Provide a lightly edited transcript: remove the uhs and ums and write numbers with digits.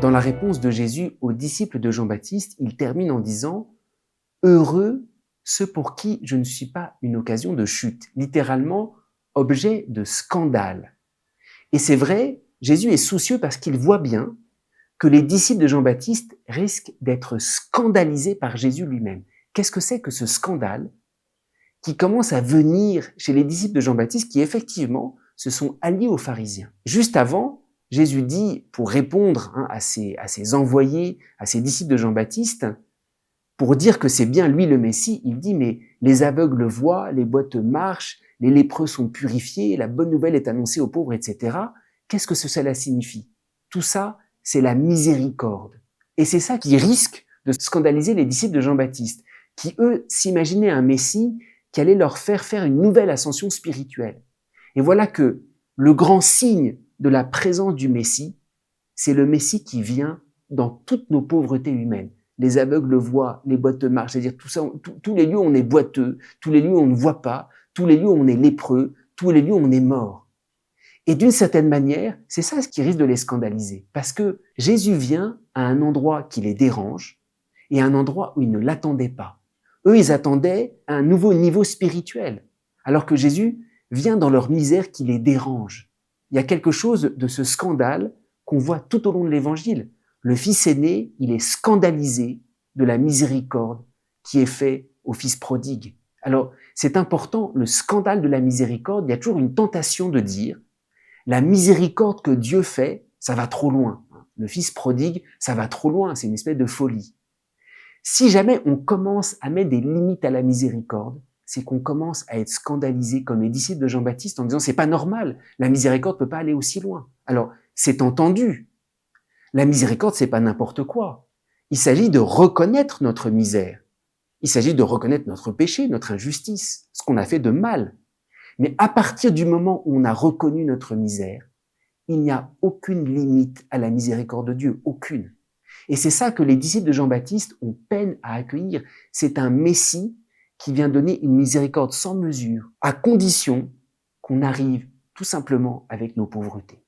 Dans la réponse de Jésus aux disciples de Jean-Baptiste, il termine en disant « Heureux ceux pour qui je ne suis pas une occasion de chute », littéralement objet de scandale. Et c'est vrai, Jésus est soucieux parce qu'il voit bien que les disciples de Jean-Baptiste risquent d'être scandalisés par Jésus lui-même. Qu'est-ce que c'est que ce scandale qui commence à venir chez les disciples de Jean-Baptiste qui effectivement se sont alliés aux pharisiens? Juste avant, Jésus dit, pour répondre à ses envoyés, à ses disciples de Jean-Baptiste, pour dire que c'est bien lui le Messie, il dit « Mais les aveugles voient, les boiteux marchent, les lépreux sont purifiés, la bonne nouvelle est annoncée aux pauvres, etc. » Qu'est-ce que cela signifie? Tout ça, c'est la miséricorde. Et c'est ça qui risque de scandaliser les disciples de Jean-Baptiste, qui eux s'imaginaient un Messie qui allait leur faire une nouvelle ascension spirituelle. Et voilà que le grand signe de la présence du Messie, c'est le Messie qui vient dans toutes nos pauvretés humaines. Les aveugles voient, les boiteux marchent, c'est-à-dire tout ça, tous les lieux où on est boiteux, tous les lieux où on ne voit pas, tous les lieux où on est lépreux, tous les lieux où on est mort. Et d'une certaine manière, c'est ça ce qui risque de les scandaliser, parce que Jésus vient à un endroit qui les dérange et à un endroit où ils ne l'attendaient pas. Eux, ils attendaient un nouveau niveau spirituel, alors que Jésus vient dans leur misère qui les dérange. Il y a quelque chose de ce scandale qu'on voit tout au long de l'Évangile. Le fils aîné, il est scandalisé de la miséricorde qui est faite au fils prodigue. Alors, c'est important, le scandale de la miséricorde, il y a toujours une tentation de dire la miséricorde que Dieu fait, ça va trop loin. Le fils prodigue, ça va trop loin, c'est une espèce de folie. Si jamais on commence à mettre des limites à la miséricorde, c'est qu'on commence à être scandalisé comme les disciples de Jean-Baptiste en disant c'est pas normal, la miséricorde peut pas aller aussi loin. Alors, c'est entendu. La miséricorde, c'est pas n'importe quoi. Il s'agit de reconnaître notre misère. Il s'agit de reconnaître notre péché, notre injustice, ce qu'on a fait de mal. Mais à partir du moment où on a reconnu notre misère, il n'y a aucune limite à la miséricorde de Dieu, aucune. Et c'est ça que les disciples de Jean-Baptiste ont peine à accueillir. C'est un Messie qui vient donner une miséricorde sans mesure, à condition qu'on arrive tout simplement avec nos pauvretés.